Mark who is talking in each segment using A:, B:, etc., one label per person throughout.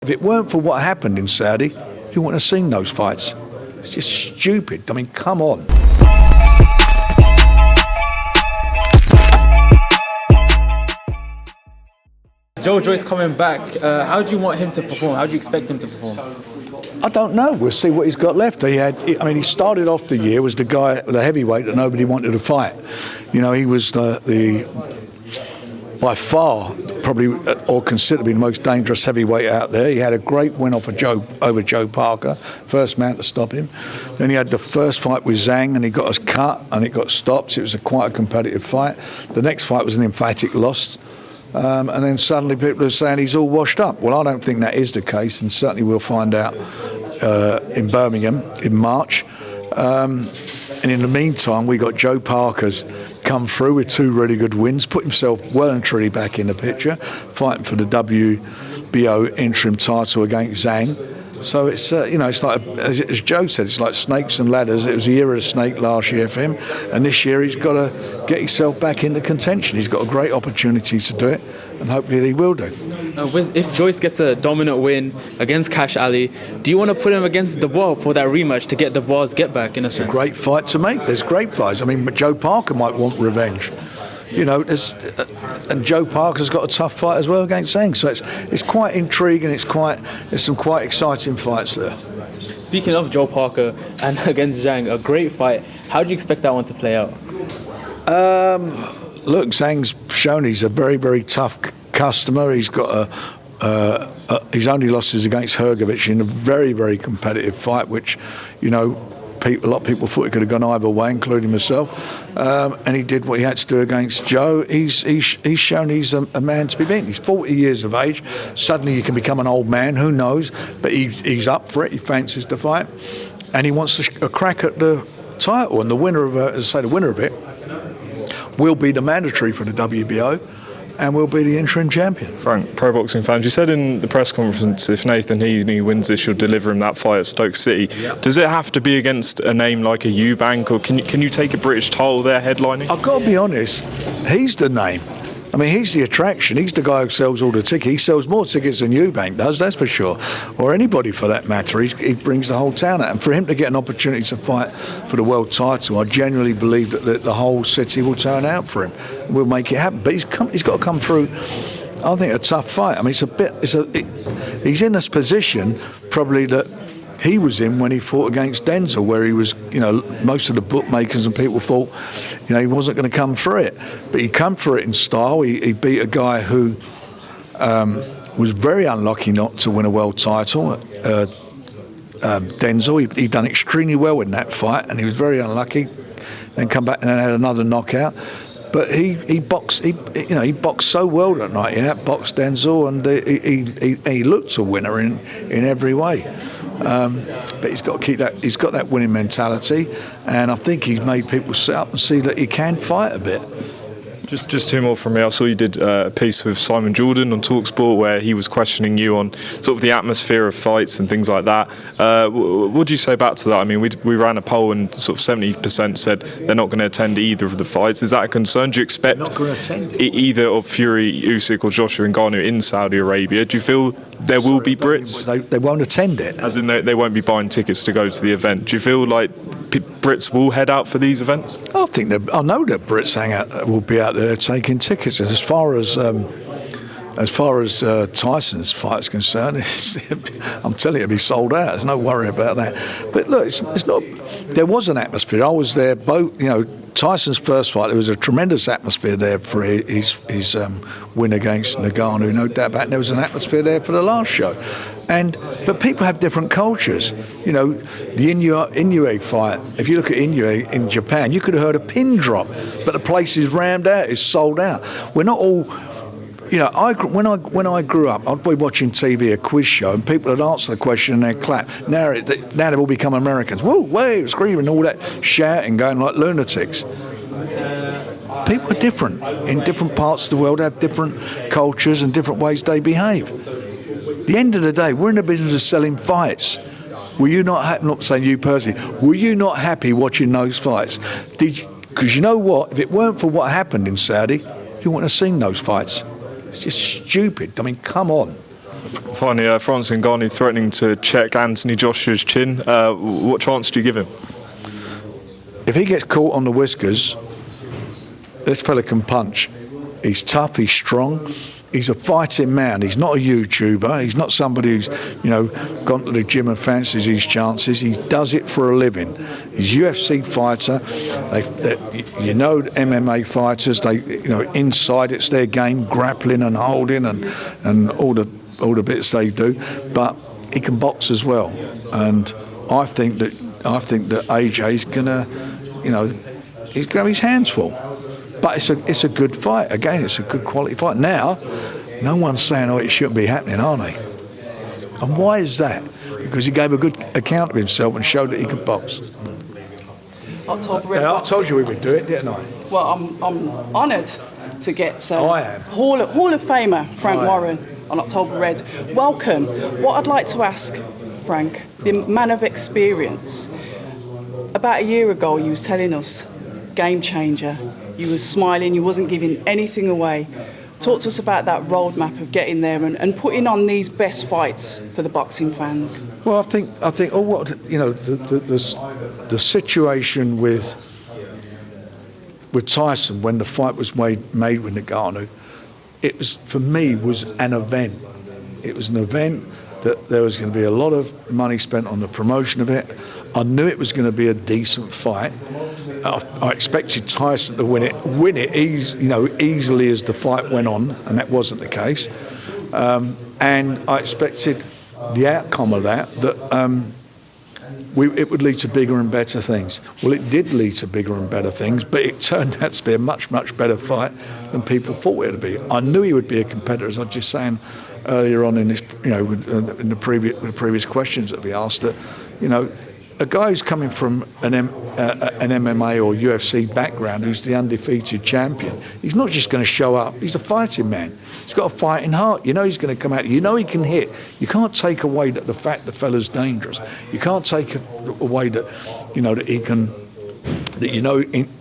A: If it weren't for what happened in Saudi, you wouldn't have seen those fights. It's just stupid. I mean, come on.
B: Joe Joyce coming back, how do you want him to perform? How do you expect him to perform?
A: I don't know. We'll see what he's got left. He started off the year was the guy, the heavyweight that nobody wanted to fight. You know, he was the by far probably or considered to be the most dangerous heavyweight out there. He had a great win over Joe Parker, first man to stop him. Then he had the first fight with Zhang and he got us cut and it got stopped. It was quite a competitive fight. The next fight was an emphatic loss. And then suddenly people are saying he's all washed up. Well, I don't think that is the case, and certainly we'll find out in Birmingham in March. And in the meantime, we got Joe Parker's come through with two really good wins, put himself well and truly back in the picture, fighting for the WBO interim title against Zhang. So it's it's like, as Joe said, it's like snakes and ladders. It was a year of the snake last year for him, and this year he's got to get himself back into contention. He's got a great opportunity to do it, and hopefully he will do.
B: If Joyce gets a dominant win against Cash Ali, do you want to put him against Dubois for that rematch to get Dubois' get back in a sense?
A: It's a great fight to make. There's great fights. I mean, Joe Parker might want revenge. You know, and Joe Parker's got a tough fight as well against Zhang. So it's quite intriguing. There's some quite exciting fights there.
B: Speaking of Joe Parker and against Zhang, a great fight. How do you expect that one to play out?
A: Look, Zhang's shown he's a very, very tough customer. He's got his only losses against Hrgovic in a very, very competitive fight, which, you know, a lot of people thought he could have gone either way, including myself. And he did what he had to do against Joe. He's shown he's a man to be beaten. He's 40 years of age. Suddenly you can become an old man. Who knows? But he's up for it. He fancies the fight, and he wants a crack at the title. And the winner of the winner of it will be the mandatory for the WBO. And will be the interim champion.
C: Frank, pro boxing fans, you said in the press conference if Nathan Heaney wins this, you'll deliver him that fight at Stoke City. Yep. Does it have to be against a name like a Eubank, or can you take a British title there headlining?
A: I've got to be honest, he's the name. I mean, he's the attraction. He's the guy who sells all the tickets. He sells more tickets than Eubank does, that's for sure. Or anybody for that matter. He brings the whole town out. And for him to get an opportunity to fight for the world title, I genuinely believe that the whole city will turn out for him. We'll make it happen. But he's got to come through, I think, a tough fight. I mean, he's in this position probably that he was in when he fought against Denzel, where he was, you know, most of the bookmakers and people thought, you know, he wasn't going to come through it. But he come through it in style. He beat a guy who was very unlucky not to win a world title. Denzel, he done extremely well in that fight, and he was very unlucky. Then come back and then had another knockout. But he boxed so well that night. He outboxed Denzel, and he looked a winner in every way. But he's got to keep that. He's got that winning mentality, and I think he's made people sit up and see that he can fight a bit.
C: Just two more from me. I saw you did a piece with Simon Jordan on TalkSport where he was questioning you on sort of the atmosphere of fights and things like that. What do you say back to that? I mean, we ran a poll and sort of 70% said they're not going to attend either of the fights. Is that a concern? Do you expect either of Fury, Usyk or Joshua Ngannou in Saudi Arabia? Do you feel there will be Brits?
A: They won't attend it.
C: As in they won't be buying tickets to go to the event. Do you feel like Brits will head out for these events?
A: I know that Brits will be out there taking tickets. As far as Tyson's fight is concerned, I'm telling you, it'll be sold out. There's no worry about that. But look, it's not. There was an atmosphere. I was there. Both, you know, Tyson's first fight, there was a tremendous atmosphere there for his win against Ngannou, no doubt about it. And there was an atmosphere there for the last show. But people have different cultures. You know, the Inoue fight, if you look at Inoue in Japan, you could have heard a pin drop, but the place is rammed out, it's sold out. We're not all, you know, when I grew up, I'd be watching TV, a quiz show, and people would answer the question and they'd clap. Now they've all become Americans. Woo, way, screaming, all that shouting, going like lunatics. People are different. In different parts of the world have different cultures and different ways they behave. At the end of the day, we're in the business of selling fights. Were you not happy, not saying you personally, were you not happy watching those fights? Because you know what? If it weren't for what happened in Saudi, you wouldn't have seen those fights. It's just stupid. I mean, come on.
C: Finally, Francis Ngannou threatening to check Anthony Joshua's chin. What chance do you give him?
A: If he gets caught on the whiskers, this fella can punch. He's tough, he's strong, he's a fighting man. He's not a YouTuber, he's not somebody who's, gone to the gym and fancies his chances. He does it for a living. He's a UFC fighter. MMA fighters, inside it's their game, grappling and holding and all the bits they do. But he can box as well. And I think that AJ's gonna, he's gonna have his hands full. But it's a good fight. Again, it's a good quality fight. Now, no one's saying, it shouldn't be happening, are they? And why is that? Because he gave a good account of himself and showed that he could box.
D: I
A: told you we would do it, didn't I?
D: Well, I'm honoured to get
A: I am.
D: Hall of Famer Frank Warren on October Red. Welcome. What I'd like to ask, Frank, the man of experience. About a year ago, you was telling us, game changer. You were smiling, you wasn't giving anything away. Talk to us about that roadmap of getting there and putting on these best fights for the boxing fans.
A: Well, I think the situation with Tyson when the fight was made with Ngannou, it was, for me, was an event. It was an event that there was going to be a lot of money spent on the promotion of it. I knew it was going to be a decent fight. I expected Tyson to win it easily as the fight went on, and that wasn't the case. And I expected the outcome of that it would lead to bigger and better things. Well, it did lead to bigger and better things, but it turned out to be a much, much better fight than people thought it would be. I knew he would be a competitor, as I was just saying earlier on in this, in the previous questions that we asked, that, a guy who's coming from an MMA or UFC background, who's the undefeated champion, he's not just going to show up. He's a fighting man. He's got a fighting heart. He's going to come out. He can hit. You can't take away the fact the fella's dangerous. You can't take away that he can.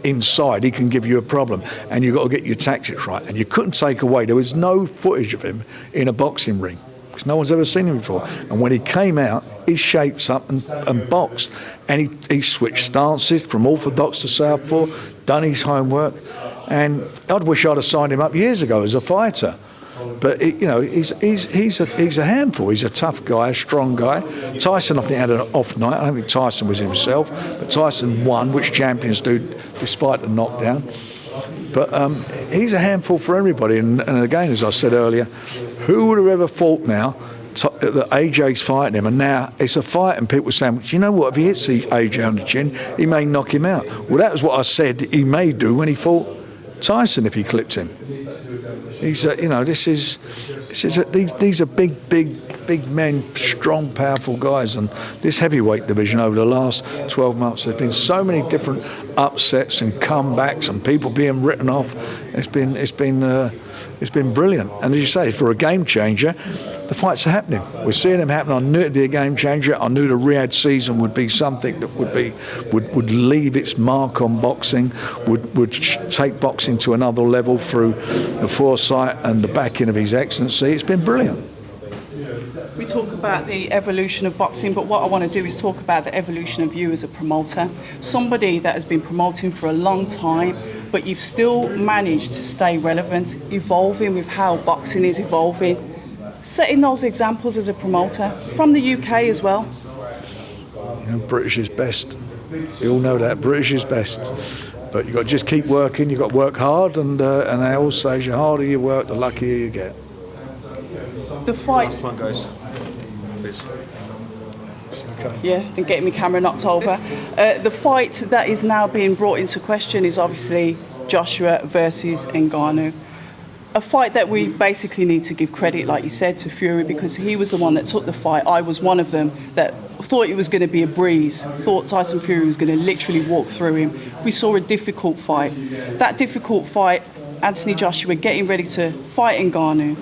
A: Inside he can give you a problem, and you've got to get your tactics right. And you couldn't take away. There was no footage of him in a boxing ring, because no one's ever seen him before. And when he came out, he shaped up and boxed. And he switched stances from orthodox to southpaw, done his homework. And I'd wish I'd have signed him up years ago as a fighter. But he's a handful. He's a tough guy, a strong guy. Tyson, I think, had an off night. I don't think Tyson was himself, but Tyson won, which champions do, despite the knockdown. But he's a handful for everybody. And again, as I said earlier, who would have ever thought now that AJ's fighting him? And now it's a fight, and people are saying, do you know what? If he hits AJ on the chin, he may knock him out. Well, that was what I said he may do when he fought Tyson if he clipped him. These are big men, strong, powerful guys, and this heavyweight division over the last 12 months, there's been so many different upsets and comebacks and people being written off. It's been brilliant, and as you say, for a game changer, the fights are happening. We're seeing them happen. I knew it'd be a game changer. I knew the Riyadh season would be something that would leave its mark on boxing, would take boxing to another level through the foresight and the backing of His Excellency. It's been brilliant.
D: We talk about the evolution of boxing, but what I want to do is talk about the evolution of you as a promoter. Somebody that has been promoting for a long time, but you've still managed to stay relevant, evolving with how boxing is evolving, setting those examples as a promoter from the UK as well.
A: British is best. You all know that. British is best. But you've got to just keep working, you've got to work hard, and I always say, the harder you work, the luckier you get.
D: The fight.
E: Last one, guys. Please.
A: Okay.
D: Yeah, then getting my camera knocked over. The fight that is now being brought into question is obviously Joshua versus Ngannou. A fight that we basically need to give credit, like you said, to Fury, because he was the one that took the fight. I was one of them that thought it was going to be a breeze, thought Tyson Fury was going to literally walk through him. We saw a difficult fight. That difficult fight, Anthony Joshua getting ready to fight Ngannou.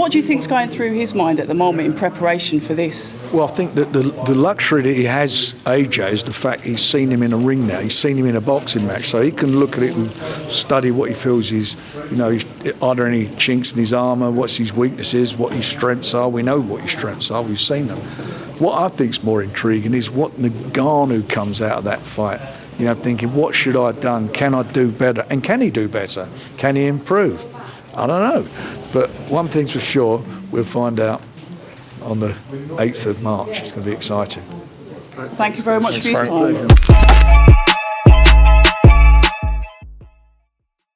D: What do you think's going through his mind at the moment in preparation for this?
A: Well, I think that the luxury that he has, AJ, is the fact he's seen him in a ring now. He's seen him in a boxing match, so he can look at it and study what he feels is, are there any chinks in his armour, what's his weaknesses, what his strengths are. We know what his strengths are, we've seen them. What I think's more intriguing is what Ngannou comes out of that fight. Thinking, what should I have done? Can I do better? And can he do better? Can he improve? I don't know. But one thing's for sure, we'll find out on the 8th of March. It's going to be exciting.
D: Thank you very much for your
C: Frank.
D: time.